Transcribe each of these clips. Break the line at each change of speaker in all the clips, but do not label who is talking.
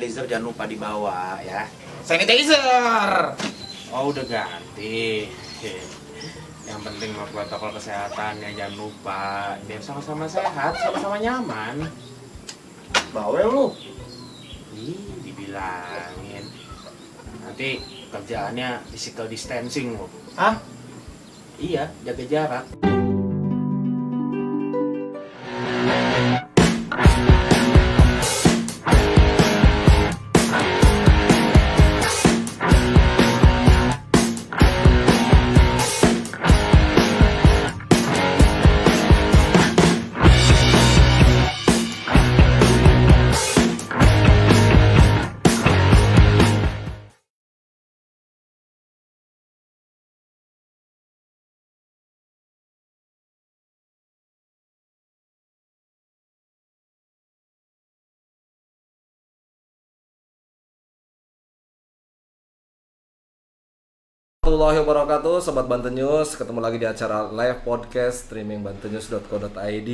sanitizer jangan lupa dibawa ya. Sanitizer. Oh udah ganti. Yang penting mah protokol kesehatan ya, jangan lupa. Biar sama-sama sehat, sama-sama nyaman. Bawel lu. Ih, dibilangin. Nanti kerjaannya physical distancing lu. Hah? Iya, jaga jarak.
Warahmatullahi wabarakatuh, Sobat Banten News. Ketemu lagi di acara live podcast streaming bantennews.co.id.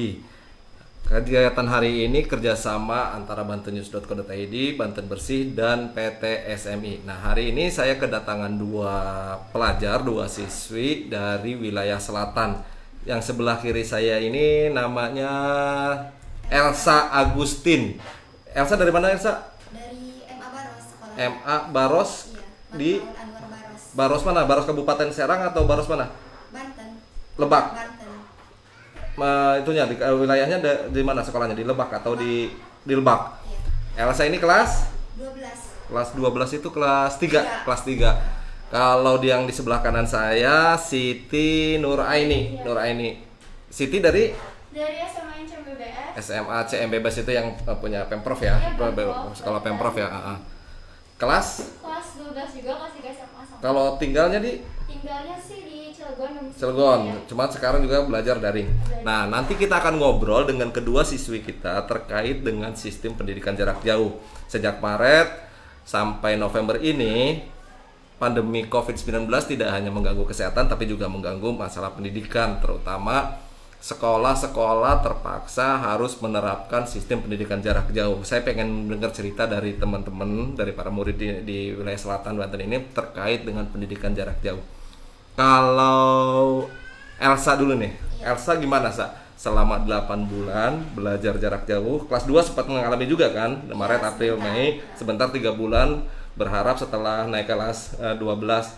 Kegiatan hari ini kerjasama antara bantennews.co.id, Banten Bersih, dan PT SMI. Nah, hari ini saya kedatangan dua pelajar, dua siswi dari wilayah selatan. Yang sebelah kiri saya ini namanya Elsa Agustin. Elsa dari mana, Elsa?
Dari MA Baros sekolah.
MA Baros.
Iya,
Di
Anwar Baros.
Baros mana? Baros Kabupaten Serang atau Baros mana?
Banten.
Lebak.
Banten.
Itunya di wilayahnya di mana sekolahnya? Di Lebak atau di Lebak?
Iya.
Elsa ini kelas
12.
kelas 12 itu kelas 3, kelas 3. Kalau yang di sebelah kanan saya Siti Nuraini. Nuraini. Siti dari
SMA CMBBS.
SMA CMBBS itu yang punya Pemprov ya.
Iya, Pemprov.
Sekolah Pemprov ya. Kelas
12 juga, kelas 3 SMA sama.
kalau tinggalnya di
Tinggalnya sih di Cilegon.
Cilegon,
Ya.
cuma sekarang juga belajar daring. Nah, nanti kita akan ngobrol dengan kedua siswi kita terkait dengan sistem pendidikan jarak jauh. Sejak Maret sampai November ini, pandemi COVID-19 tidak hanya mengganggu kesehatan, tapi juga mengganggu masalah pendidikan, terutama sekolah-sekolah terpaksa harus menerapkan sistem pendidikan jarak jauh. Saya pengen dengar cerita dari teman-teman, dari para murid di wilayah selatan Banten ini terkait dengan pendidikan jarak jauh. Kalau Elsa dulu nih, Elsa gimana, Sa? Selama 8 bulan belajar jarak jauh, kelas 2 sempat mengalami juga kan? Maret, April, Mei, sebentar 3 bulan, berharap setelah naik kelas 12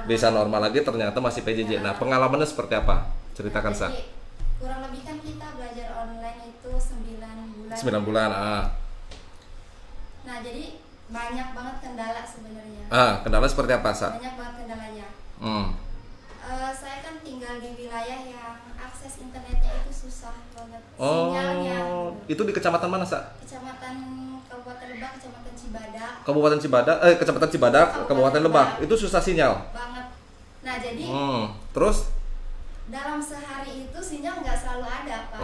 bisa normal lagi, ternyata masih PJJ. Nah, pengalamannya seperti apa? Ceritakan, Sa.
Jadi, kurang lebih kan kita belajar online itu 9 bulan.
9 bulan,
Nah, jadi banyak banget kendala sebenarnya.
Kendala seperti apa, Sa?
Banyak banget kendalanya. Saya kan tinggal di wilayah yang akses internetnya itu susah banget. Sinyalnya.
Itu di kecamatan mana, Sa?
Kecamatan Kabupaten Lebak, Kecamatan Cibadak.
Kecamatan Cibadak, Kabupaten Lebak. Itu susah sinyal.
Banget. Nah, jadi
Terus?
dalam sehari itu sinyal nggak selalu ada, Pak.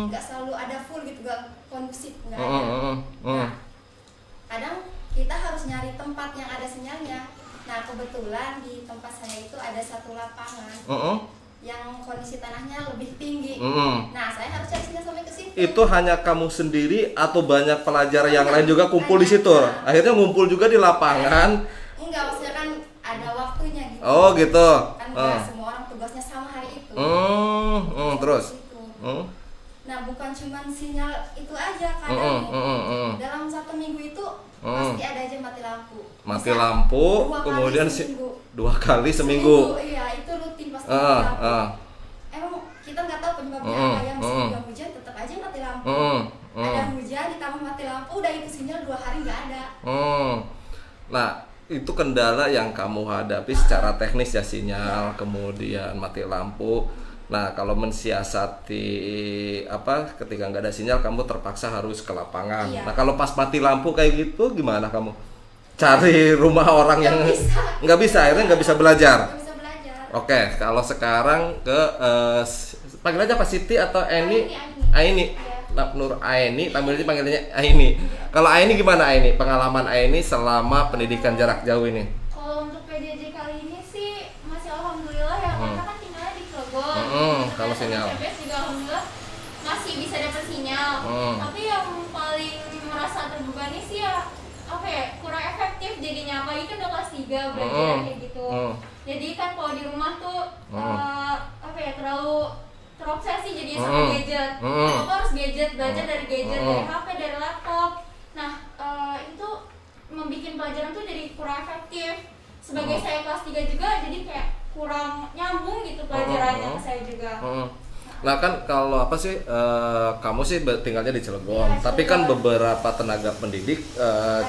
Nggak selalu ada full gitu, nggak kondusif, nggak ada. Nah, kadang kita harus nyari tempat yang ada sinyalnya. Nah, kebetulan di tempat saya itu ada satu lapangan yang kondisi tanahnya lebih tinggi. Nah, saya harus cari sinyal sampai ke situ.
Itu hanya kamu sendiri atau banyak pelajar yang lain juga kumpul di situ? Akhirnya ngumpul juga di lapangan.
Enggak, maksudnya kan ada waktunya gitu.
Oh, gitu.
Kan nggak semua orang tugasnya sama hari itu.
Terus?
Gitu. Nah, bukan cuma sinyal itu aja, kadang dalam 1 minggu itu pasti ada aja mati lampu.
Mati lampu, kemudian 2 kali seminggu.
Iya, itu rutin pasti mati lampu. Emang kita nggak tahu penyebabnya apa, yang musim hujan tetap aja mati lampu. Ada hujan ditambah mati lampu, udah itu sinyal 2 hari nggak ada.
Nah, itu kendala yang kamu hadapi secara teknis ya, sinyal, kemudian mati lampu. Nah, kalau mensiasati ketika nggak ada sinyal, kamu terpaksa harus ke lapangan.
Iya.
Nah, kalau pas mati lampu kayak gitu, gimana kamu? Cari rumah orang yang nggak bisa, akhirnya nggak bisa belajar.
Nggak bisa belajar.
Oke, kalau sekarang ke panggil aja Pak Siti atau Aini?
Aini.
Nur Aini, panggilnya Aini. Kalau Aini gimana, Aini? Pengalaman Aini selama pendidikan jarak jauh ini?
Kalau untuk PJJ kali ini sih masih alhamdulillah ya, karena kan tinggalnya di Cilegon.
Kalau sinyal.
CMBS juga alhamdulillah masih bisa dapat sinyal. Tapi yang paling merasa terbebani sih ya 3 belajar kayak gitu. Jadi kan kalau di rumah tuh terlalu terobsesi jadi sama gadget. Aku harus gadget, belajar dari gadget, dari HP, dari laptop. Nah, itu membuat pelajaran tuh jadi kurang efektif. Sebagai saya kelas 3 juga, jadi kayak kurang nyambung gitu pelajarannya ke saya juga.
Nah kan kalau apa sih, kamu sih tinggalnya di Cilegon,
Iya,
tapi kan beberapa tenaga pendidik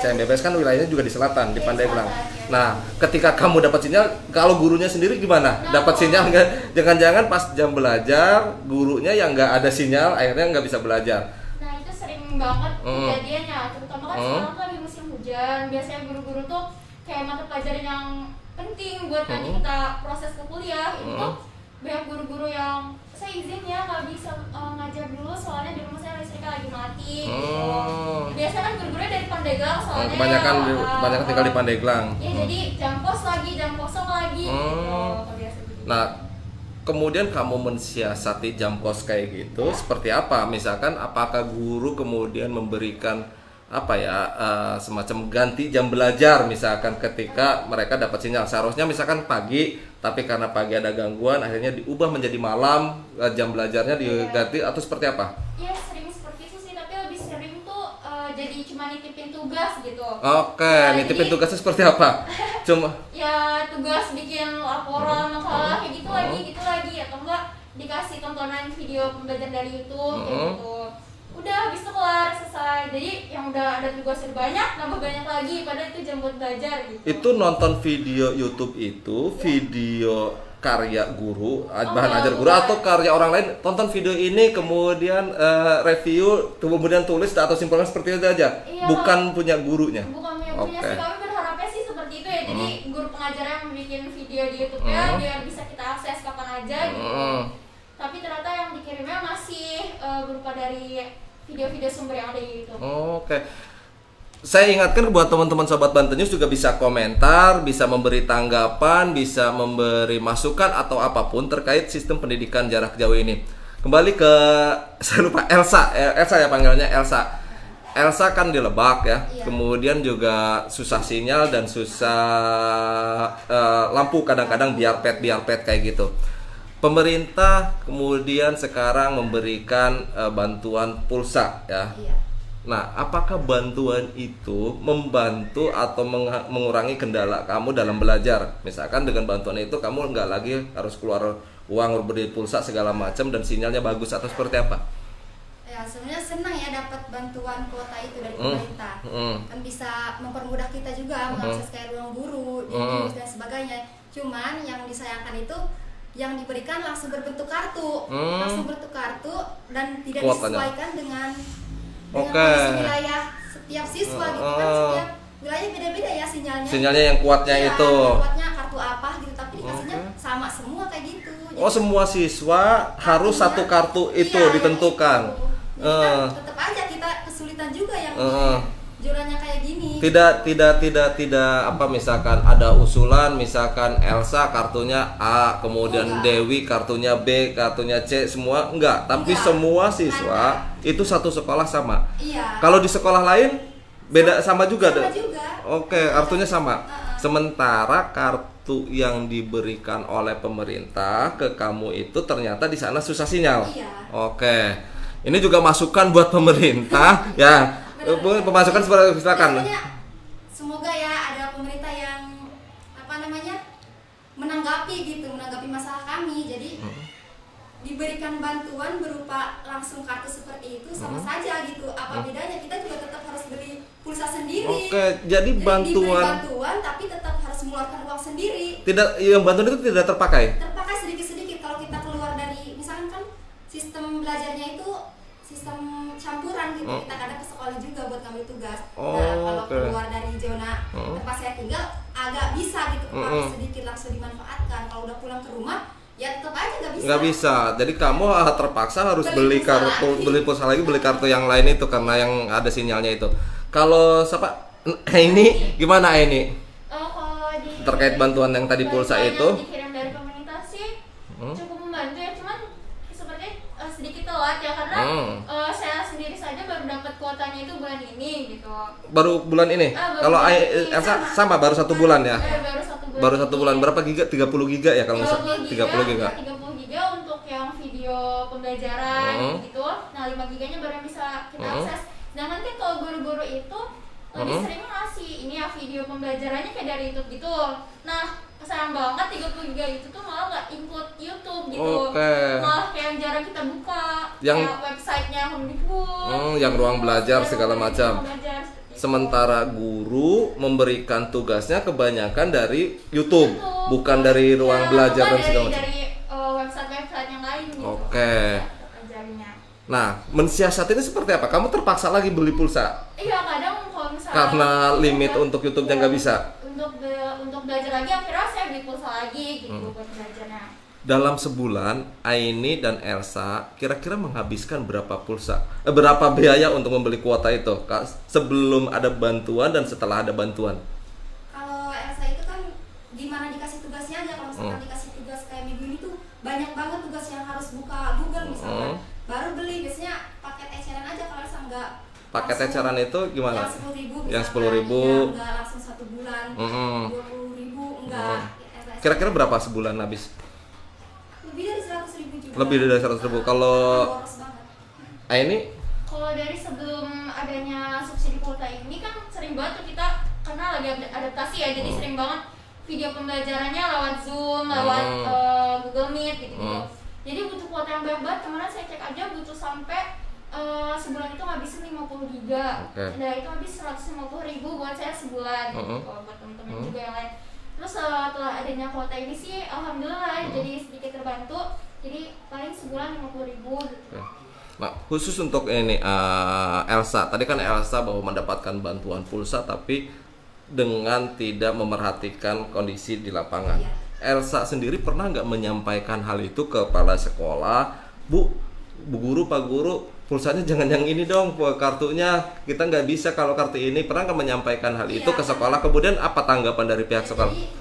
CMBPS kan wilayahnya juga di selatan, di Pandeglang. Nah ketika kamu dapat sinyal, kalau gurunya sendiri gimana? Dapat sinyal nggak? Jangan-jangan pas jam belajar gurunya yang nggak ada sinyal, akhirnya nggak bisa belajar.
Nah itu sering banget kejadiannya, terutama kan sekarang tuh lagi musim hujan. Biasanya guru-guru tuh kayak mata pelajaran yang penting buat nanti kita proses ke kuliah itu tuh banyak guru-guru yang saya izin ya nggak bisa ngajar dulu soalnya di rumah saya listriknya lagi mati gitu. Biasanya kan guru-gurunya dari Pandeglang soalnya
Kebanyakan tinggal di Pandeglang.
Ya jadi jam kosong lagi gitu.
Nah kemudian kamu mensiasati jam kos kayak gitu seperti apa? Misalkan apakah guru kemudian memberikan semacam ganti jam belajar misalkan ketika mereka dapat sinyal. Seharusnya misalkan pagi, tapi karena pagi ada gangguan akhirnya diubah menjadi malam, jam belajarnya diganti atau seperti apa?
Iya sering seperti itu sih, tapi lebih sering tuh jadi cuma nitipin tugas gitu.
Oke, nitipin tugasnya seperti apa? Cuma
ya tugas bikin laporan makalah kayak gitu lagi atau enggak dikasih tontonan video pembelajaran dari YouTube kayak gitu. Udah habis itu kelar selesai. Jadi yang udah ada tugas banyak nambah banyak lagi padahal itu jam buat belajar gitu.
Itu nonton video YouTube itu video karya guru, bahan ajar guru atau karya orang lain, tonton video ini kemudian review kemudian tulis atau simpulkan seperti itu aja.
Iya,
bukan punya gurunya.
Bukan punya sih, kami berharapnya sih seperti itu ya. Jadi guru pengajar yang bikin video di YouTube-nya biar bisa kita akses kapan aja gitu. Tapi ternyata yang dikirimnya masih berupa dari video-video sumber yang ada di YouTube.
Oke. Saya ingatkan buat teman-teman Sobat Banten News juga bisa komentar, bisa memberi tanggapan, bisa memberi masukan atau apapun terkait sistem pendidikan jarak jauh ini. Kembali ke saya lupa Elsa ya panggilannya Elsa. Elsa kan di Lebak ya. Kemudian juga susah sinyal dan susah lampu kadang-kadang biar pet kayak gitu. Pemerintah kemudian sekarang memberikan bantuan pulsa ya. Nah, apakah bantuan itu membantu atau mengurangi kendala kamu dalam belajar? Misalkan dengan bantuan itu kamu nggak lagi harus keluar uang beli pulsa segala macam dan sinyalnya bagus atau seperti apa?
Ya sebenarnya senang ya dapat bantuan kuota itu dari pemerintah. Kan bisa mempermudah kita juga mengakses kayak ruang guru, dan sebagainya. Cuman yang disayangkan itu yang diberikan langsung berbentuk kartu, dan tidak disesuaikan dengan kondisi wilayah setiap siswa gitu kan. Setiap wilayah beda-beda ya sinyalnya yang kuatnya
itu
kuatnya kartu apa gitu, tapi dikasihnya sama semua kayak gitu. Jadi,
semua siswa harus satu kartu itu ditentukan.
Jadi tetap aja kita kesulitan juga yang zonanya kayak gini.
Tidak apa misalkan ada usulan misalkan Elsa kartunya A, kemudian Dewi kartunya B, kartunya C, semua enggak, tapi semua siswa itu satu sekolah sama.
Iya.
Kalau di sekolah lain beda sama juga. Oke, kartunya sama. Sementara kartu yang diberikan oleh pemerintah ke kamu itu ternyata di sana susah sinyal.
Iya.
Oke. Ini juga masukan buat pemerintah ya. Pemasukan silakan.
Semoga ya ada pemerintah yang menanggapi masalah kami. Jadi diberikan bantuan berupa langsung kartu seperti itu sama saja gitu. Apa bedanya? Kita juga tetap harus beli pulsa sendiri.
Oke, jadi
diberi bantuan tapi tetap harus mengeluarkan uang sendiri.
Yang bantuan itu tidak terpakai?
Terpakai sedikit-sedikit. Kalau kita keluar dari misalkan kan sistem belajarnya itu sistem campuran gitu. Kita kadang ke sekolah juga buat ngambil tugas. Kalau keluar dari zona tempat saya tinggal agak bisa gitu, pakai sedikit langsung dimanfaatkan. Kalau udah pulang ke rumah ya tetap aja nggak bisa. Jadi kamu terpaksa harus beli pulsa lagi, beli kartu yang lain itu karena yang ada sinyalnya itu. Kalau siapa ini gimana ini? Terkait bantuan yang tadi pulsa itu?
Dikirim dari pemerintah sih cukup membantu ya, cuman seperti sedikit telat ya karena saya sendiri saja baru dapat kuotanya datangnya itu bulan ini gitu.
Baru bulan ini?
Baru
Kalau
bulan ini,
Elsa sama baru 1 bulan ya?
Baru 1 bulan.
Baru 1 bulan. Berapa giga? 30 giga ya kalau nggak salah? 30 giga.
30 giga untuk yang video pembelajaran gitu. Nah, 5 giganya baru yang bisa kita akses. Sedangkan kan kalau guru-guru itu lebih sering ngasih ini ya video pembelajarannya kayak dari YouTube gitu. Nah, sayang banget 30 giga itu tuh malah nggak include YouTube gitu. Malah kayak yang jarang kita buka. Kayak websitenya Kemdikbud.
Yang ruang belajar segala macam. Sementara guru memberikan tugasnya kebanyakan dari YouTube, bukan dari ruang belajar dan segala macam.
Dari website-website yang lain gitu.
Nah, mensiasatinya seperti apa? Kamu terpaksa lagi beli pulsa?
Iya, kadang kalau misalnya
karena limit untuk YouTube-nya nggak bisa.
Untuk belajar lagi akhirnya saya beli pulsa lagi gitu buat belajarnya.
Dalam sebulan, Aini dan Elsa kira-kira menghabiskan berapa pulsa? Berapa biaya untuk membeli kuota itu? Sebelum ada bantuan dan setelah ada bantuan?
Kalau Elsa itu kan gimana dikasih tugasnya aja. Kalau misalkan dikasih tugas kayak minggu ini tuh banyak banget tugas yang harus buka Google misalkan. Baru beli, biasanya paket eceran aja kalau Elsa enggak.
Paket eceran itu gimana?
Yang 10.000 enggak langsung 1 bulan. 20.000 enggak.
Kira-kira berapa sebulan habis?
Lebih dari 100.000 juga.
Lebih dari 100.000. Kalau Aini?
Kalau dari sebelum adanya subsidi kuota ini kan sering banget tuh kita karena lagi adaptasi ya, jadi sering banget video pembelajarannya lewat Zoom, lewat Google Meet gitu. Jadi butuh kuota yang banyak banget. Kemarin saya cek aja butuh sampai sebulan itu ngabisin 50 giga. Nah itu habis 150.000 buat saya sebulan. Buat temen-temen juga yang lain. Terus setelah adanya kuota ini sih alhamdulillah jadi sedikit terbantu. Jadi paling sebulan 50.000 gitu.
Nah, khusus untuk ini Elsa, tadi kan Elsa bahwa mendapatkan bantuan pulsa tapi dengan tidak memerhatikan kondisi di lapangan. Elsa sendiri pernah nggak menyampaikan hal itu ke kepala sekolah, Bu Guru, Pak Guru, pulsanya jangan yang ini dong, kartunya kita nggak bisa kalau kartu ini. Pernah nggak menyampaikan hal itu ke sekolah? Kemudian apa tanggapan dari pihak sekolah?
Jadi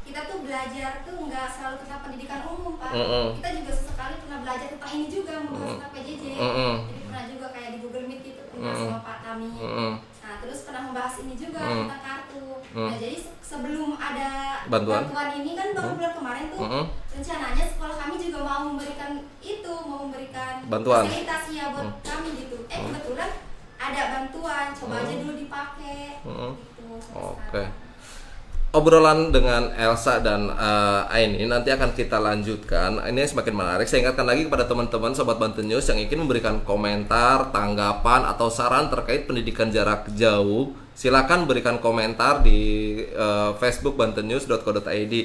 kita tuh belajar tuh nggak selalu tentang pendidikan umum, Pak. Kita juga sesekali pernah belajar tentang ini juga, membahas tentang PJJ. Jadi pernah juga kayak di Google Meet itu pernah sama Pak Tami. Nah terus pernah membahas ini juga tentang kartu. Nah jadi sebelum ada bantuan ini kan baru bulan kemarin tuh rencananya sekolah kami juga mau memberikan
bantuan
fasilitas ya buat kami gitu. Kebetulan ada bantuan, coba aja dulu dipakai. Gitu.
Oke. Obrolan dengan Elsa dan Aini nanti akan kita lanjutkan. Ini semakin menarik. Saya ingatkan lagi kepada teman-teman Sobat Banten News yang ingin memberikan komentar, tanggapan, atau saran terkait pendidikan jarak jauh. Silakan berikan komentar di Facebook bantennews.co.id.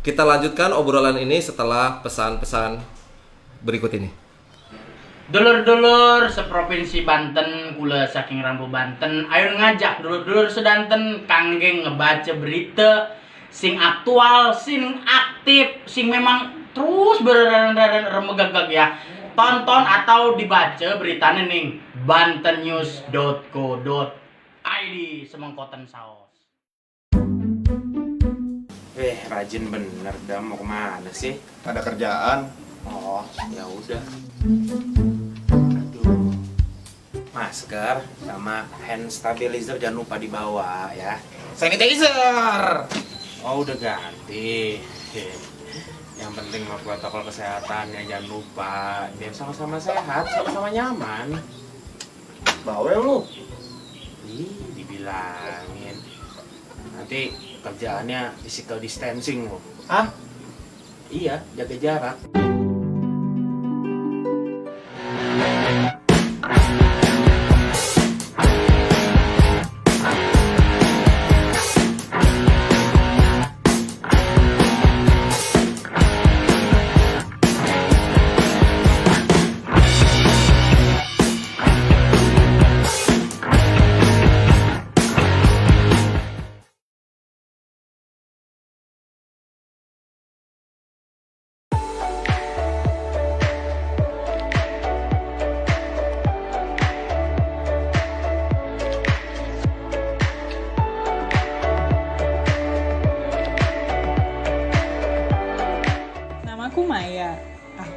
Kita lanjutkan obrolan ini setelah pesan-pesan berikut ini.
Dulur-dulur seprovinsi Banten, kula saking Rambu Banten, ayo ngajak dulur-dulur sedanten kangge ngebaca berita sing aktual, sing aktif, sing memang terus remegagag ya. Tonton atau dibaca beritanya ning bantennews.co.id semengkoten saos.
Rajin bener dah, mau kemana sih?
Ada kerjaan.
Oh, ya udah. Aduh. Masker sama hand stabilizer jangan lupa dibawa ya. Sanitizer. Oh, udah ganti. Yang penting mah protokol kesehatan ya, jangan lupa. Biar sama-sama sehat, sama-sama nyaman.
Bawel lu.
Dibilangin. Nanti kerjaannya physical distancing loh.
Hah?
Iya, jaga jarak.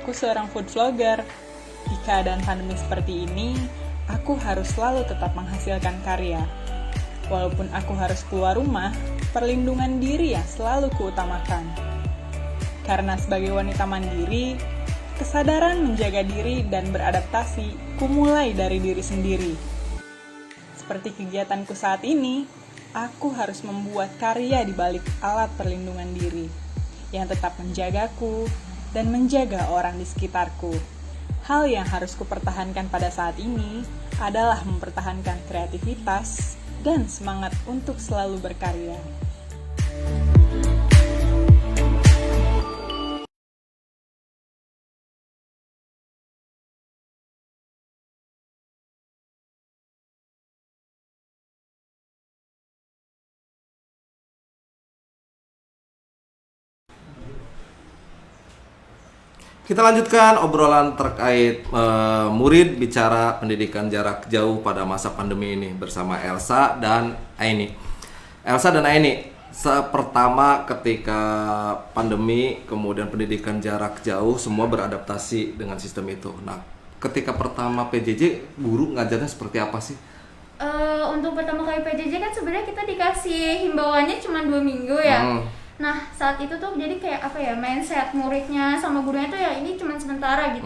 Aku seorang food vlogger. Di keadaan pandemi seperti ini, aku harus selalu tetap menghasilkan karya. Walaupun aku harus keluar rumah, perlindungan diri yang selalu kuutamakan. Karena sebagai wanita mandiri, kesadaran menjaga diri dan beradaptasi kumulai dari diri sendiri. Seperti kegiatanku saat ini, aku harus membuat karya di balik alat perlindungan diri yang tetap menjagaku dan menjaga orang di sekitarku. Hal yang harus kupertahankan pada saat ini adalah mempertahankan kreativitas dan semangat untuk selalu berkarya.
Kita lanjutkan obrolan terkait murid bicara pendidikan jarak jauh pada masa pandemi ini bersama Elsa dan Aini. Elsa dan Aini, pertama ketika pandemi, kemudian pendidikan jarak jauh, semua beradaptasi dengan sistem itu. Nah, ketika pertama PJJ, guru ngajarnya seperti apa sih?
Untuk pertama kali PJJ kan sebenarnya kita dikasih himbauannya cuma 2 minggu ya. Nah, saat itu tuh jadi kayak apa ya, mindset muridnya sama gurunya tuh ya ini cuma sementara gitu.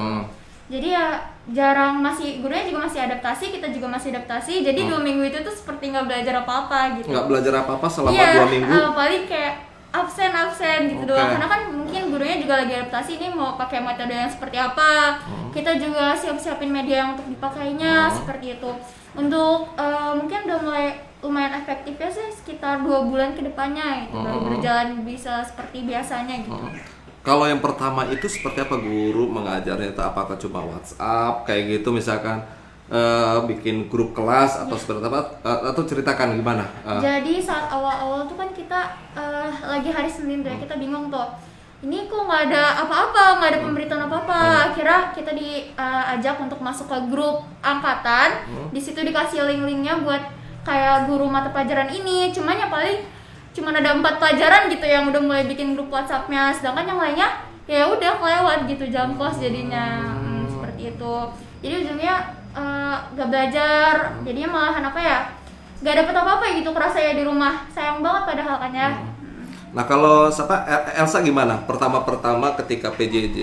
Jadi ya gurunya juga masih adaptasi, kita juga masih adaptasi. Jadi 2 minggu itu tuh seperti nggak belajar apa-apa gitu.
Nggak belajar apa-apa selama 2 minggu?
Iya, paling kayak absen gitu doang. Karena kan mungkin gurunya juga lagi adaptasi, ini mau pakai metode yang seperti apa. Kita juga siapin media yang untuk dipakainya, seperti itu. Untuk mungkin udah mulai lumayan efektifnya sih sekitar 2 bulan ke depannya gitu, baru berjalan bisa seperti biasanya gitu.
Kalau yang pertama itu seperti apa guru mengajarnya? Apakah cuma WhatsApp kayak gitu misalkan bikin grup kelas atau seperti apa? Atau ceritakan gimana?
Jadi saat awal-awal tuh kan kita lagi hari Senin tuh ya, kita bingung tuh. Ini kok nggak ada apa-apa, nggak ada pemberitaan apa-apa. Akhirnya kita diajak untuk masuk ke grup angkatan. Di situ dikasih link-linknya buat kayak guru mata pelajaran ini. Cuman ya paling cuman ada 4 pelajaran gitu yang udah mulai bikin grup WhatsApp-nya. Sedangkan yang lainnya ya udah kelewat gitu jam kelas jadinya. Seperti itu. Jadi ujungnya gak belajar. Jadinya malahan apa ya? Gak dapet apa-apa gitu kerasa ya di rumah. Sayang banget padahal kan ya.
Nah kalau Elsa gimana? Pertama ketika PJJ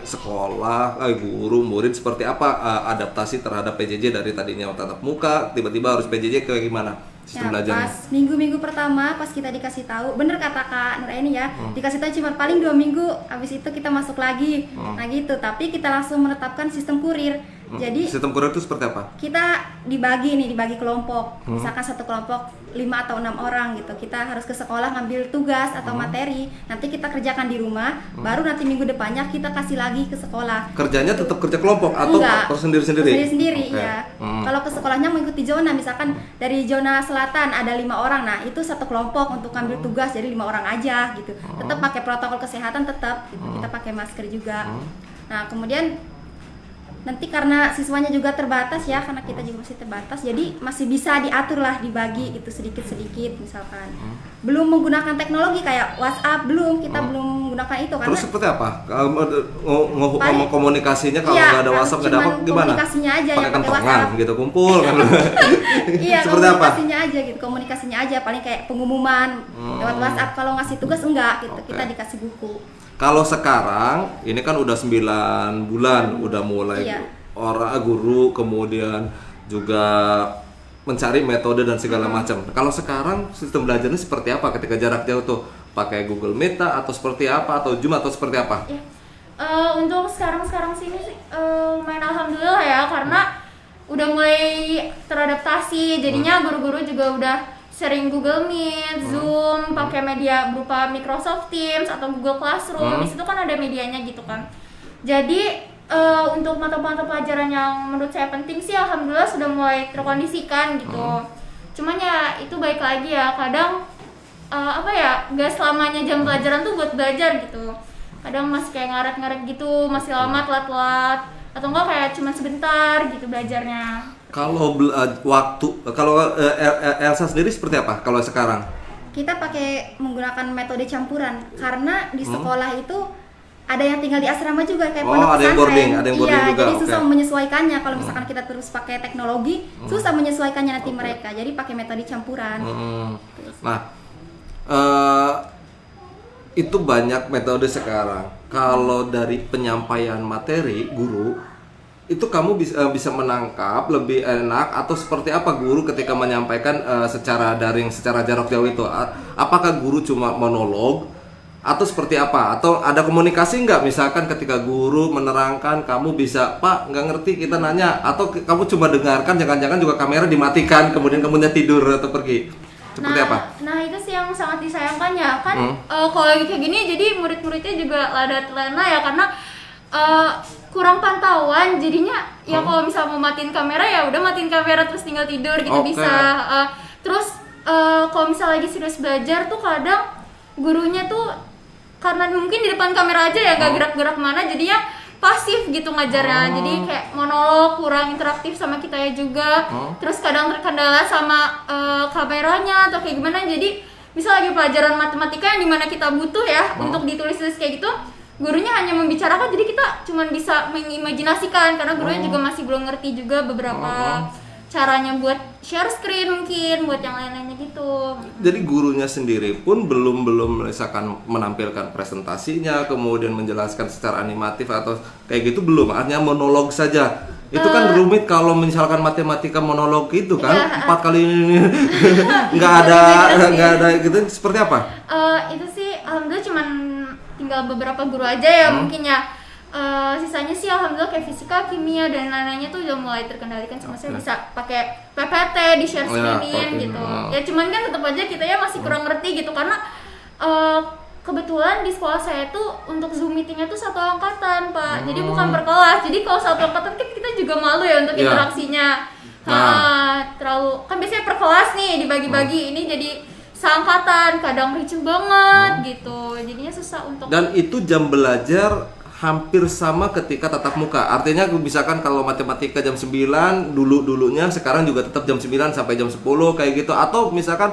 sekolah, guru, murid seperti apa adaptasi terhadap PJJ dari tadinya tatap muka, tiba-tiba harus PJJ kayak gimana sistem belajarnya?
Pas minggu-minggu pertama pas kita dikasih tahu, bener kata Kak Nuraini ya, dikasih tahu cuma paling 2 minggu, habis itu kita masuk lagi, nah gitu. Tapi kita langsung menetapkan sistem kurir. Jadi
sistem kurir itu seperti apa?
Kita dibagi kelompok. Misalkan satu kelompok 5 atau 6 orang gitu. Kita harus ke sekolah ngambil tugas atau materi. Nanti kita kerjakan di rumah, baru nanti minggu depannya kita kasih lagi ke sekolah.
Kerjanya tetap kerja kelompok atau sendiri-sendiri? Sendiri-sendiri,
ya. Kalau ke sekolahnya mengikuti zona, misalkan dari zona selatan ada 5 orang. Nah, itu satu kelompok untuk ngambil tugas jadi 5 orang aja gitu. Tetap pakai protokol kesehatan tetap gitu. Kita pakai masker juga. Nah, kemudian nanti karena siswanya juga terbatas ya, karena kita juga masih terbatas, jadi masih bisa diatur lah, dibagi gitu sedikit-sedikit misalkan. Belum menggunakan teknologi kayak WhatsApp, kita belum menggunakan itu karena.
Terus seperti apa? Ngomong komunikasinya kalau nggak ada WhatsApp nggak dapat gimana?
Komunikasinya aja
pakai
ya, pakai
kentongan
WhatsApp
gitu kumpul kan?
Iya,
seperti
komunikasinya aja gitu, komunikasinya aja paling kayak pengumuman lewat WhatsApp. Kalau ngasih tugas enggak gitu, kita dikasih buku.
Kalau sekarang ini kan udah 9 bulan udah mulai orang guru kemudian juga mencari metode dan segala macam. Kalau sekarang sistem belajarnya seperti apa ketika jarak jauh tuh? Pakai Google Meet atau seperti apa atau Zoom atau seperti apa?
Untuk sekarang sini lumayan alhamdulillah ya, karena udah mulai teradaptasi. Jadinya guru-guru juga udah sering Google Meet, Zoom, pakai media berupa Microsoft Teams atau Google Classroom. Di situ kan ada medianya gitu kan. Jadi untuk mata-mata pelajaran yang menurut saya penting sih alhamdulillah sudah mulai terkondisikan gitu. Cuman ya itu baik lagi ya, kadang nggak selamanya jam pelajaran tuh buat belajar gitu. Kadang masih kayak ngaret-ngaret gitu, masih lama telat-telat, atau enggak kayak cuma sebentar gitu belajarnya.
Kalau kalau Elsa sendiri seperti apa kalau sekarang?
Kita menggunakan metode campuran karena di sekolah itu ada yang tinggal di asrama juga kayak
Oh,
pondok
ada yang
pesantren.
boarding, ada yang boarding
iya,
juga,
jadi
oke.
susah menyesuaikannya kalau misalkan kita terus pakai teknologi, susah menyesuaikannya nanti mereka. Jadi pakai metode campuran.
Nah, itu banyak metode sekarang. Kalau dari penyampaian materi guru, itu kamu bisa menangkap lebih enak atau seperti apa guru ketika menyampaikan secara daring, secara jarak jauh itu? Apakah guru cuma monolog atau seperti apa? Atau ada komunikasi nggak? Misalkan ketika guru menerangkan, kamu bisa, Pak nggak ngerti kita nanya, atau kamu cuma dengarkan, jangan-jangan juga kamera dimatikan, kemudian kamunya tidur atau pergi? Seperti apa?
Nah itu sih yang sangat disayangkan ya kan. Kalau lagi kayak gini jadi murid-muridnya juga lada telena ya, karena kurang pantauan jadinya. Ya kalau misal mau matiin kamera ya udah matiin kamera terus tinggal tidur gitu.
Oke.
Bisa. Terus kalau misal lagi serius belajar tuh kadang gurunya tuh karena mungkin di depan kamera aja ya nggak gerak-gerak mana, jadinya pasif gitu ngajarnya. Jadi kayak monolog, kurang interaktif sama kita ya juga. Terus kadang terkendala sama kameranya atau kayak gimana. Jadi misal lagi pelajaran matematika yang dimana kita butuh ya untuk ditulis-tulis kayak gitu, gurunya hanya membicarakan, jadi kita cuma bisa mengimajinasikan karena gurunya juga masih belum ngerti juga beberapa caranya buat share screen, mungkin buat yang lain-lainnya gitu.
Jadi gurunya sendiri pun belum misalkan menampilkan presentasinya, kemudian menjelaskan secara animatif atau kayak gitu belum, hanya monolog saja. Itu kan rumit kalau misalkan matematika monolog itu kan, 4 kali ini nggak ada gitu, seperti apa?
Itu sih alhamdulillah cuman tinggal beberapa guru aja ya mungkin ya. Sisanya sih alhamdulillah kayak fisika, kimia dan lain-lainnya tuh udah mulai terkendalikan, cuma saya bisa pakai PPT di share screen gitu. Ya cuman kan tetap aja kita ya masih kurang ngerti gitu karena kebetulan di sekolah saya tuh untuk Zoom meetingnya tuh satu angkatan, Pak. Jadi bukan per kelas. Jadi kalau satu angkatan kan kita juga malu ya untuk interaksinya. Terlalu kan biasanya per kelas nih dibagi-bagi, ini jadi seangkatan, kadang ricuh banget gitu. Jadinya susah untuk.
Dan itu jam belajar hampir sama ketika tatap muka. Artinya misalkan kalau matematika jam 9 dulunya, sekarang juga tetap jam 9 sampai jam 10 kayak gitu. Atau misalkan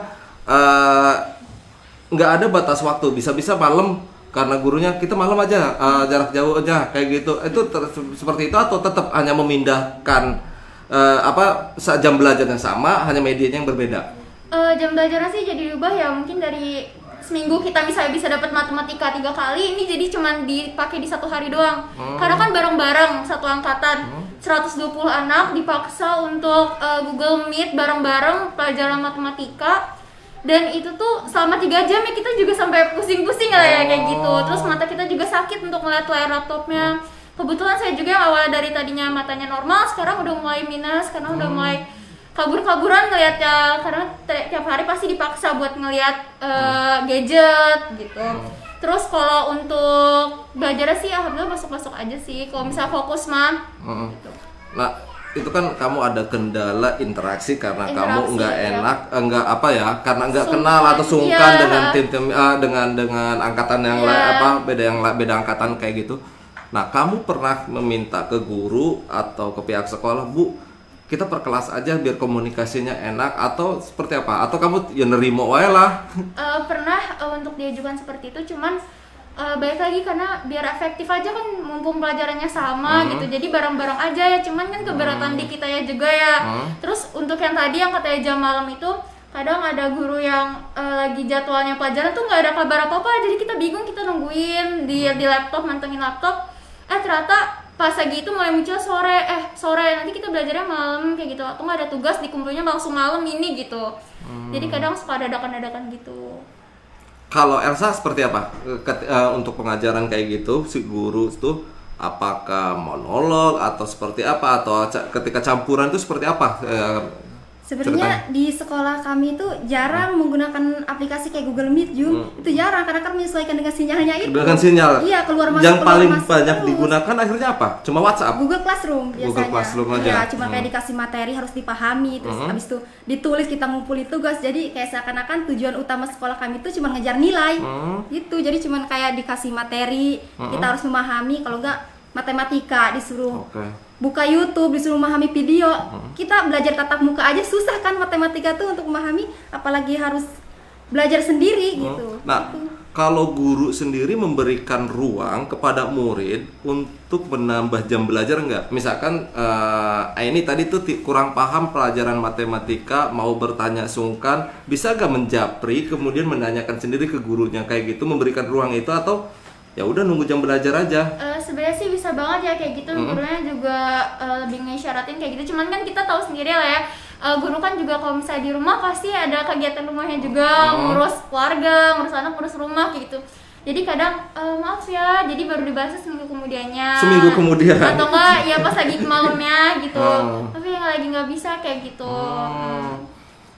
nggak ada batas waktu, bisa-bisa malam karena gurunya kita malam aja, jarak jauh aja kayak gitu. Itu seperti itu atau tetap hanya memindahkan jam belajarnya sama, hanya medianya yang berbeda?
Jam belajarnya sih jadi diubah ya, mungkin dari seminggu kita misalnya bisa dapat matematika 3 kali, ini jadi cuman dipakai di 1 hari doang. Karena kan bareng-bareng satu angkatan 120 anak dipaksa untuk Google Meet bareng-bareng pelajaran matematika. Dan itu tuh selama 3 jam ya kita juga sampai pusing-pusing lah ya kayak gitu. Terus mata kita juga sakit untuk ngeliat layar laptopnya. Kebetulan saya juga yang awal dari tadinya matanya normal, sekarang udah mulai minus karena udah mulai kabur-kaburan ngeliatnya, karena tiap hari pasti dipaksa buat ngeliat gadget gitu. Terus kalau untuk belajarnya sih alhamdulillah masuk-masuk aja sih. Kalau misalnya fokus mah gitu.
Nah, itu kan kamu ada kendala interaksi karena kamu nggak enak, karena nggak kenal atau sungkan dengan tim-tim dengan angkatan yang lain, beda angkatan kayak gitu. Nah, kamu pernah meminta ke guru atau ke pihak sekolah, Bu, kita per kelas aja biar komunikasinya enak, atau seperti apa? Atau kamu ya nerimo wae lah?
Pernah untuk diajukan seperti itu, cuman balik lagi karena biar efektif aja kan, mumpung pelajarannya sama gitu, jadi bareng-bareng aja ya, cuman kan keberatan di kita ya juga ya. Terus untuk yang tadi yang katanya jam malam itu, kadang ada guru yang lagi jadwalnya pelajaran tuh nggak ada kabar apa-apa, jadi kita bingung, kita nungguin di laptop, mantengin laptop, ternyata pas lagi itu mulai muncul sore nanti kita belajarnya malam kayak gitu, atau nggak ada tugas dikumpulnya langsung malam ini gitu. Jadi kadang suka dadakan gitu.
Kalau Elsa seperti apa untuk pengajaran kayak gitu, si guru itu apakah monolog atau seperti apa, atau ketika campuran itu seperti apa?
Sebenarnya di sekolah kami itu jarang menggunakan aplikasi kayak Google Meet, Zoom. Itu jarang karena kan menyesuaikan dengan sinyalnya itu.
Dengan sinyal.
Iya, keluar masuk.
Yang paling banyak
terus
digunakan akhirnya apa? Cuma WhatsApp.
Google Classroom biasanya.
Google Classroom aja.
Ya, cuma kayak dikasih materi harus dipahami, terus habis itu ditulis, kita ngumpulin tugas. Jadi kayak seakan-akan tujuan utama sekolah kami itu cuma ngejar nilai. Gitu. Jadi cuma kayak dikasih materi, kita harus memahami, kalau enggak matematika disuruh buka YouTube, disuruh memahami video. Kita belajar tatap muka aja susah kan matematika tuh untuk memahami, apalagi harus belajar sendiri gitu.
Nah, kalau guru sendiri memberikan ruang kepada murid untuk menambah jam belajar nggak? Misalkan ini tadi tuh kurang paham pelajaran matematika, mau bertanya sungkan, bisa nggak menjapri kemudian menanyakan sendiri ke gurunya kayak gitu, memberikan ruang itu, atau ya udah nunggu jam belajar aja?
Sebenarnya sih bisa banget ya kayak gitu, gurunya juga lebih ngesyaratin kayak gitu. Cuman kan kita tahu sendiri lah ya, guru kan juga kalau misalnya di rumah pasti ada kegiatan rumahnya juga, ngurus keluarga, ngurus anak, ngurus rumah kayak gitu. Jadi kadang maaf ya, jadi baru dibahas seminggu kemudiannya.
Seminggu kemudian?
Atau enggak ya pas lagi malamnya gitu. Tapi yang lagi nggak bisa kayak gitu.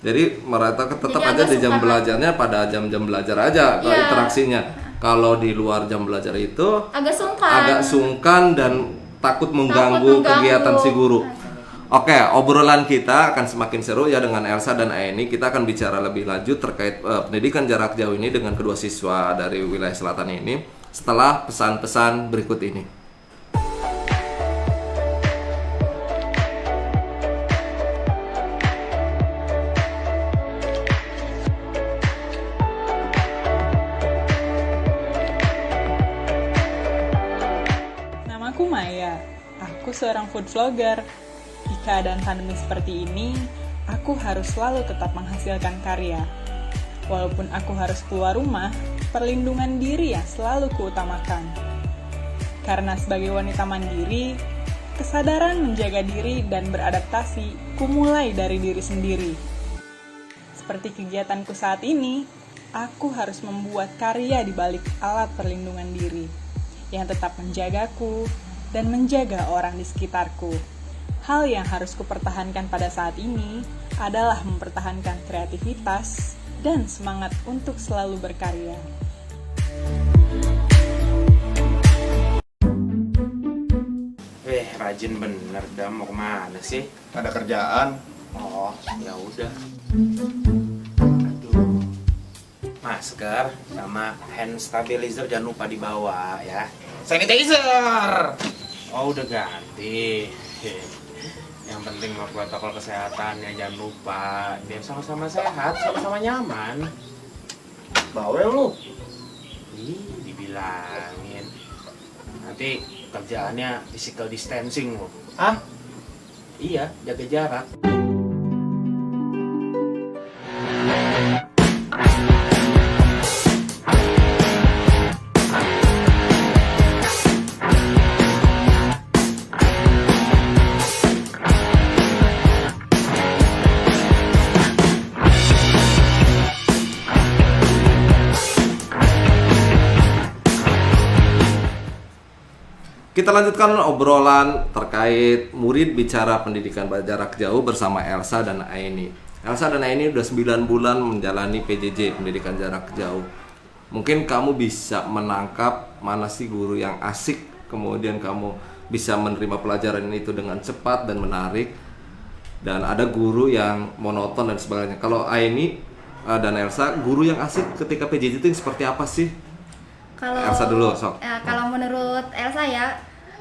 Jadi mereka tetap
Jadi
aja
agak
di jam
sungkan
belajarnya pada jam-jam belajar aja,
Iya.
interaksinya. Kalau di luar jam belajar itu
Agak sungkan.
dan takut mengganggu kegiatan si guru. Oke, obrolan kita akan semakin seru ya dengan Elsa dan Aini. Kita akan bicara lebih lanjut terkait pendidikan jarak jauh ini dengan kedua siswa dari wilayah selatan ini setelah pesan-pesan berikut ini.
Namaku Maya, aku seorang food vlogger. Di keadaan pandemi seperti ini, aku harus selalu tetap menghasilkan karya. Walaupun aku harus keluar rumah, perlindungan diri yang selalu kuutamakan. Karena sebagai wanita mandiri, kesadaran menjaga diri dan beradaptasi kumulai dari diri sendiri. Seperti kegiatanku saat ini, aku harus membuat karya di balik alat perlindungan diri yang tetap menjagaku dan menjaga orang di sekitarku. Hal yang harus kupertahankan pada saat ini adalah mempertahankan kreativitas dan semangat untuk selalu berkarya.
Rajin bener dah, mau kemana sih?
Ada kerjaan.
Oh, ya udah. Aduh. Masker sama hand stabilizer jangan lupa dibawa ya. Sanitizer. Oh, udah ganti. Yang penting mah protokol kesehatan ya, jangan lupa. Biar sama-sama sehat, sama-sama nyaman.
Bawel lu.
Ih, dibilangin. Nanti kerjaannya physical distancing loh.
Ah,
Iya, jaga jarak.
Kita lanjutkan obrolan terkait murid bicara pendidikan jarak jauh bersama Elsa dan Aini. Elsa dan Aini udah 9 bulan menjalani PJJ, pendidikan jarak jauh. Mungkin kamu bisa menangkap mana sih guru yang asik, kemudian kamu bisa menerima pelajaran itu dengan cepat dan menarik. Dan ada guru yang monoton dan sebagainya. Kalau Aini dan Elsa, guru yang asik ketika PJJ itu yang seperti apa sih?
Kalau
Elsa dulu, sok.
Kalau menurut Elsa ya,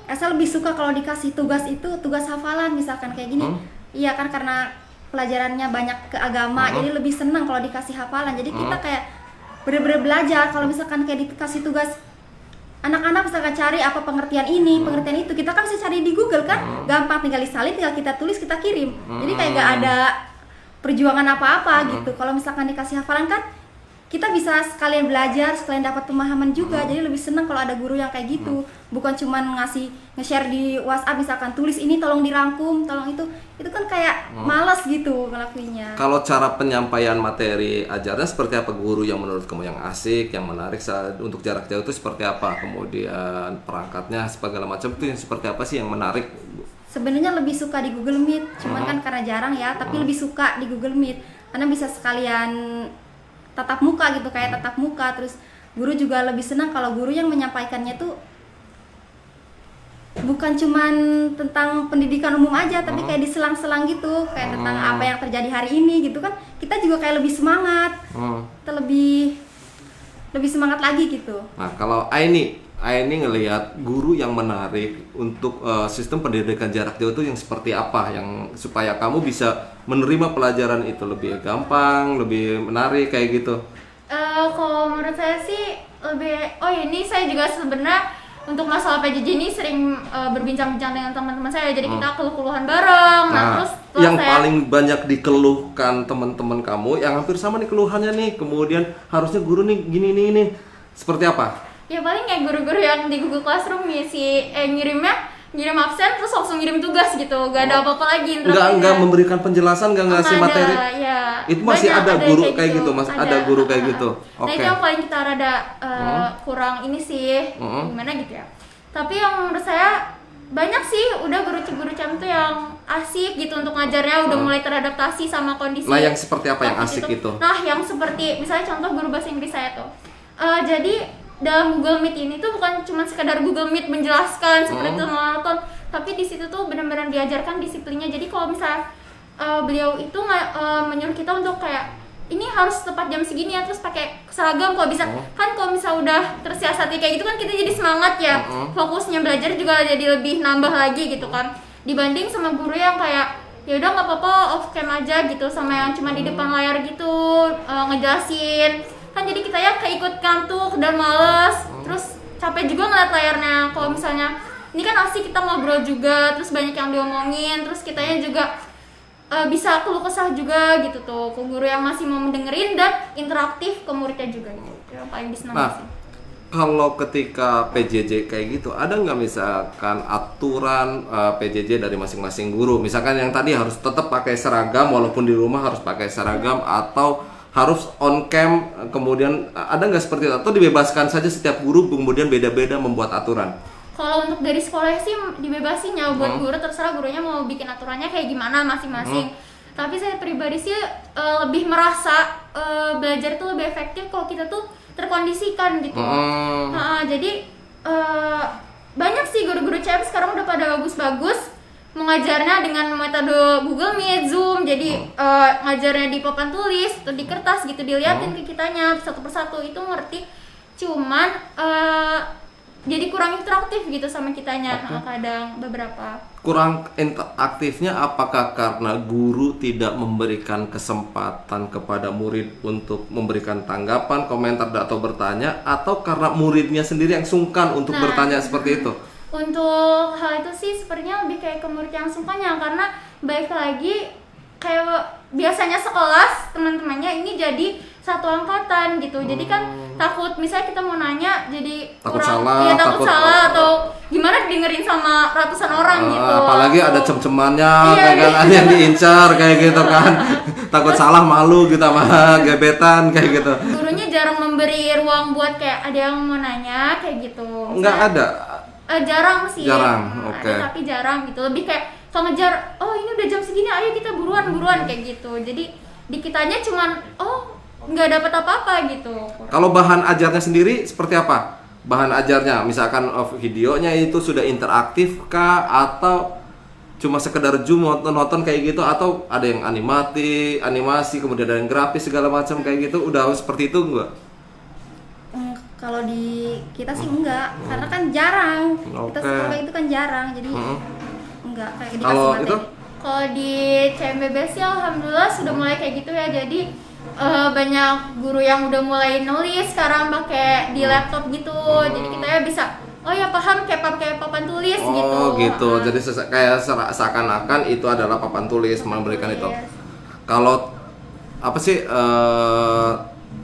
Elsa lebih suka kalau dikasih tugas itu tugas hafalan misalkan kayak gini. Iya kan, karena pelajarannya banyak ke agama, jadi lebih senang kalau dikasih hafalan. Jadi kita kayak bener-bener belajar. Kalau misalkan kayak dikasih tugas, anak-anak misalkan cari apa pengertian ini, pengertian itu, kita kan bisa cari di Google kan, gampang, tinggal disalin, tinggal kita tulis, kita kirim. Jadi kayak gak ada perjuangan apa-apa gitu. Kalau misalkan dikasih hafalan kan, kita bisa sekalian belajar, sekalian dapat pemahaman juga. Jadi lebih senang kalau ada guru yang kayak gitu. Bukan cuman nge-share di WhatsApp misalkan, tulis ini tolong dirangkum, tolong itu. Itu kan kayak malas gitu ngelakuinnya.
Kalau cara penyampaian materi ajarnya seperti apa guru yang menurut kamu yang asik, yang menarik untuk jarak jauh itu seperti apa? Kemudian perangkatnya segala macam itu yang seperti apa sih yang menarik?
Sebenarnya lebih suka di Google Meet, cuman kan karena jarang ya, tapi lebih suka di Google Meet. Karena bisa sekalian tatap muka gitu, kayak tatap muka. Terus guru juga lebih senang kalau guru yang menyampaikannya tuh bukan cuman tentang pendidikan umum aja, tapi kayak diselang-selang gitu, kayak tentang apa yang terjadi hari ini gitu kan. Kita juga kayak lebih semangat, kita lebih semangat lagi gitu.
Nah, kalau Aini ngelihat guru yang menarik untuk sistem pendidikan jarak jauh itu yang seperti apa, yang supaya kamu bisa menerima pelajaran itu lebih gampang, lebih menarik kayak gitu?
Kalau menurut saya sih oh ya, ini saya juga sebenarnya untuk masalah PJJ ini sering berbincang-bincang dengan teman-teman saya, jadi kita keluh-keluhan bareng. Nah, terus
yang paling banyak dikeluhkan teman-teman kamu yang hampir sama nih keluhannya nih, kemudian harusnya guru nih gini nih seperti apa?
Ya paling kayak guru-guru yang di Google Classroom ngisi ngirim absen terus langsung ngirim tugas gitu, gak ada apa-apa lagi.
Nggak memberikan penjelasan, nggak ngasih materi.
Ya.
Itu masih ada guru kayak gitu, Mas. Ada guru kayak gitu.
Nah, itu yang paling kita rada kurang ini sih, gimana gitu ya. Tapi yang menurut saya banyak sih udah guru CM tuh yang asik gitu untuk ngajarnya, udah mulai teradaptasi sama kondisi.
Nah, yang seperti apa yang asik itu?
Nah, yang seperti misalnya contoh guru bahasa Inggris saya tuh. Jadi dalam Google Meet ini tuh bukan cuma sekedar Google Meet menjelaskan seperti itu monoton, tapi di situ tuh benar-benar diajarkan disiplinnya. Jadi kalau misalnya beliau itu menyuruh kita untuk kayak ini harus tepat jam segini ya, terus pakai seragam kalau bisa. Kan kalau misalnya udah tersiasati kayak gitu kan kita jadi semangat ya, fokusnya belajar juga jadi lebih nambah lagi gitu kan, dibanding sama guru yang kayak ya udah nggak apa-apa off cam aja gitu, sama yang cuma di depan layar gitu ngejelasin. Kan jadi kita ya keikut kantuk dan males, terus capek juga ngeliat layarnya. Kalau misalnya ini kan asik kita ngobrol juga, terus banyak yang diomongin, terus kitanya juga bisa keluh kesah juga gitu tuh ke guru yang masih mau mendengerin dan interaktif ke muridnya juga gitu. Yang paling disenangi sih.
Kalau ketika PJJ kayak gitu, ada nggak misalkan aturan PJJ dari masing-masing guru? Misalkan yang tadi harus tetap pakai seragam walaupun di rumah harus pakai seragam, atau harus on cam, kemudian ada nggak seperti itu? Atau dibebaskan saja setiap guru kemudian beda-beda membuat aturan?
Kalau untuk dari sekolah sih dibebasin ya, buat guru terserah gurunya mau bikin aturannya kayak gimana masing-masing. Tapi saya pribadi sih lebih merasa belajar tuh lebih efektif kalau kita tuh terkondisikan gitu. Jadi banyak sih guru-guru CM sekarang udah pada bagus-bagus mengajarnya dengan metode Google Meet, Zoom. Jadi ngajarnya di papan tulis atau di kertas gitu, diliatin ke kitanya satu persatu, itu ngerti. Cuman jadi kurang interaktif gitu sama kitanya. Kadang beberapa
kurang interaktifnya apakah karena guru tidak memberikan kesempatan kepada murid untuk memberikan tanggapan, komentar, atau bertanya, atau karena muridnya sendiri yang sungkan untuk bertanya seperti itu?
Untuk hal itu sih sepertinya lebih kayak ke murid yang sungkannya, karena baik lagi kayak biasanya sekelas teman-temannya ini jadi satu angkatan gitu. Jadi kan takut misalnya kita mau nanya jadi
takut
kurang,
salah,
ya takut salah atau gimana dengerin sama ratusan orang gitu.
Apalagi ada cem-cemannya, kan ada yang diincar kayak gitu kan. Takut salah, malu gitu sama gebetan kayak gitu.
Gurunya jarang memberi ruang buat kayak ada yang mau nanya kayak gitu.
Enggak ada.
Jarang sih.
Jarang, oke.
Ada tapi jarang gitu. Lebih kayak kalau ngejar, oh ini udah jam segini, ayo kita buruan kayak gitu. Jadi di kitanya cuman nggak dapat apa-apa gitu.
Kalau bahan ajarnya sendiri seperti apa? Bahan ajarnya, misalkan videonya itu sudah interaktif kah, atau cuma sekedar zoom nonton kayak gitu, atau ada yang animasi, kemudian ada yang grafis segala macam kayak gitu, udah seperti itu enggak?
Kalau di kita sih enggak, karena kan jarang. Kita sekolah itu kan jarang, jadi enggak kayak dikasih
kalau
materi.
itu?
Kalau di CMBB sih alhamdulillah sudah mulai kayak gitu ya. Jadi banyak guru yang udah mulai nulis sekarang pakai di laptop gitu. Jadi kita ya bisa paham kayak pakai papan tulis gitu.
Oh gitu. Jadi kayak seakan-akan itu adalah papan tulis memberikan itu. Kalau apa sih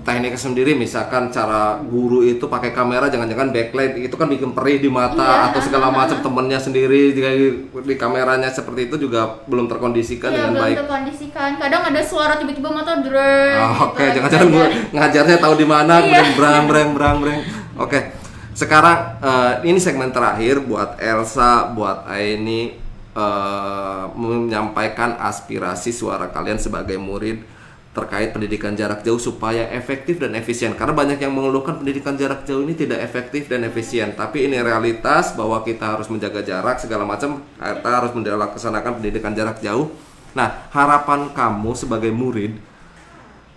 tekniknya sendiri, misalkan cara guru itu pakai kamera jangan-jangan backlight itu kan bikin perih di mata atau segala macam, temennya sendiri di kameranya seperti itu juga belum terkondisikan dengan baik.
Belum terkondisikan. Kadang ada suara tiba-tiba mata dreng.
Oke, jangan-jangan guru ngajarnya tahu di mana, kemudian brang. Oke. Sekarang ini segmen terakhir buat Elsa, buat Aini menyampaikan aspirasi suara kalian sebagai murid terkait pendidikan jarak jauh supaya efektif dan efisien. Karena banyak yang mengeluhkan pendidikan jarak jauh ini tidak efektif dan efisien. Tapi ini realitas bahwa kita harus menjaga jarak segala macam, kita harus melaksanakan pendidikan jarak jauh. Nah, harapan kamu sebagai murid,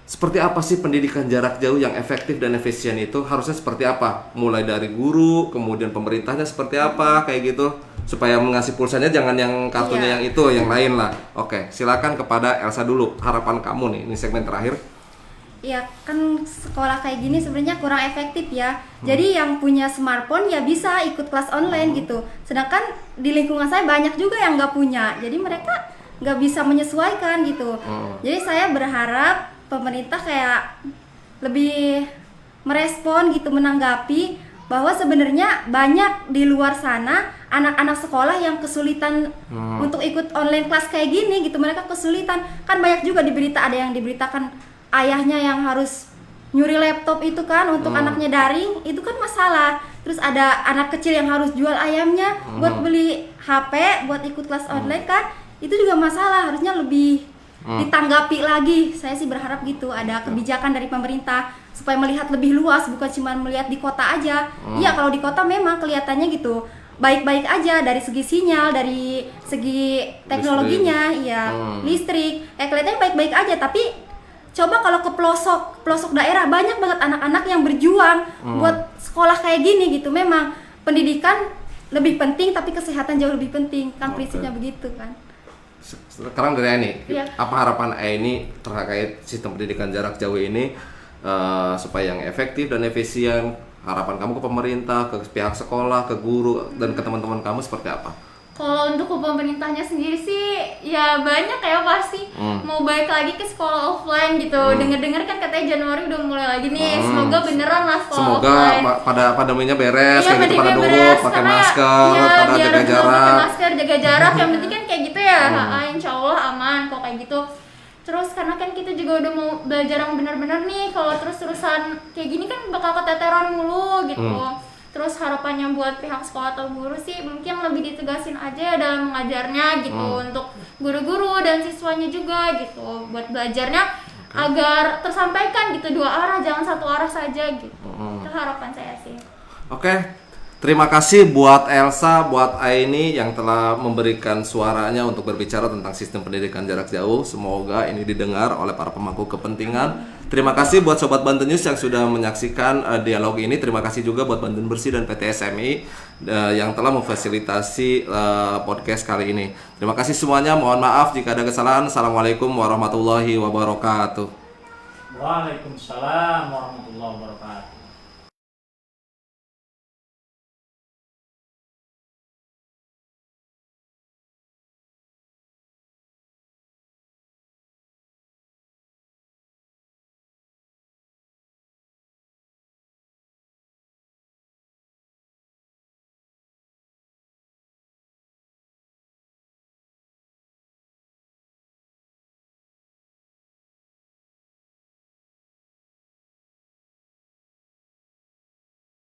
seperti apa sih pendidikan jarak jauh yang efektif dan efisien itu? Harusnya seperti apa? Mulai dari guru, kemudian pemerintahnya seperti apa, kayak gitu. Supaya mengasih pulsanya jangan yang kartunya yang itu, yang lain lah. Oke, silakan kepada Elsa dulu. Harapan kamu nih, ini segmen terakhir.
ya kan sekolah kayak gini sebenarnya kurang efektif ya. Jadi yang punya smartphone ya bisa ikut kelas online gitu. Sedangkan di lingkungan saya banyak juga yang nggak punya. Jadi mereka nggak bisa menyesuaikan gitu. Jadi saya berharap pemerintah kayak lebih merespon gitu, menanggapi bahwa sebenarnya banyak di luar sana anak-anak sekolah yang kesulitan untuk ikut online kelas kayak gini gitu. Mereka kesulitan, kan banyak juga di berita, ada yang diberitakan ayahnya yang harus nyuri laptop itu kan untuk anaknya daring, itu kan masalah. Terus ada anak kecil yang harus jual ayamnya buat beli HP buat ikut kelas online kan, itu juga masalah. Harusnya lebih ditanggapi lagi. Saya sih berharap gitu, ada kebijakan dari pemerintah supaya melihat lebih luas, bukan cuma melihat di kota aja. Iya, kalau di kota memang kelihatannya gitu baik-baik aja dari segi sinyal, dari segi teknologinya, listrik, kelihatannya baik-baik aja. Tapi coba kalau ke pelosok daerah, banyak banget anak-anak yang berjuang buat sekolah kayak gini gitu. Memang pendidikan lebih penting, tapi kesehatan jauh lebih penting kan, prinsipnya begitu kan.
Sekarang dari Aini,
Iya.
apa harapan Aini terkait sistem pendidikan jarak jauh ini supaya yang efektif dan efisien? Harapan kamu ke pemerintah, ke pihak sekolah, ke guru, dan ke teman-teman kamu seperti apa?
Kalau untuk ke pemerintahnya sendiri sih ya banyak ya pasti mau balik lagi ke sekolah offline gitu. Dengar-dengar kan katanya Januari udah mulai lagi nih. Semoga beneran lah sekolah offline.
Semoga pada pandeminya beres,
Iya,
kayak gitu, pada
pandeminya
dulu
beres,
pakai
karena
masker,
ya,
pada
biar
jaga jarak.
pakai masker, jaga jarak. Yang penting kan kayak gitu ya. Insya Allah aman kok kayak gitu. Terus karena kan kita juga udah mau belajar yang benar-benar nih. Kalau terus-terusan kayak gini kan bakal keteteran mulu gitu. Terus harapannya buat pihak sekolah atau guru sih mungkin lebih ditegasin aja dalam mengajarnya gitu, untuk guru-guru dan siswanya juga gitu, buat belajarnya agar tersampaikan gitu, dua arah, jangan satu arah saja gitu. Itu harapan saya sih.
Oke, terima kasih buat Elsa, buat Aini yang telah memberikan suaranya untuk berbicara tentang sistem pendidikan jarak jauh. Semoga ini didengar oleh para pemangku kepentingan. Terima kasih buat Sobat Banten News yang sudah menyaksikan dialog ini. Terima kasih juga buat Banten Bersih dan PT SMI yang telah memfasilitasi podcast kali ini. Terima kasih semuanya. Mohon maaf jika ada kesalahan. Assalamualaikum warahmatullahi wabarakatuh.
Waalaikumsalam warahmatullahi wabarakatuh.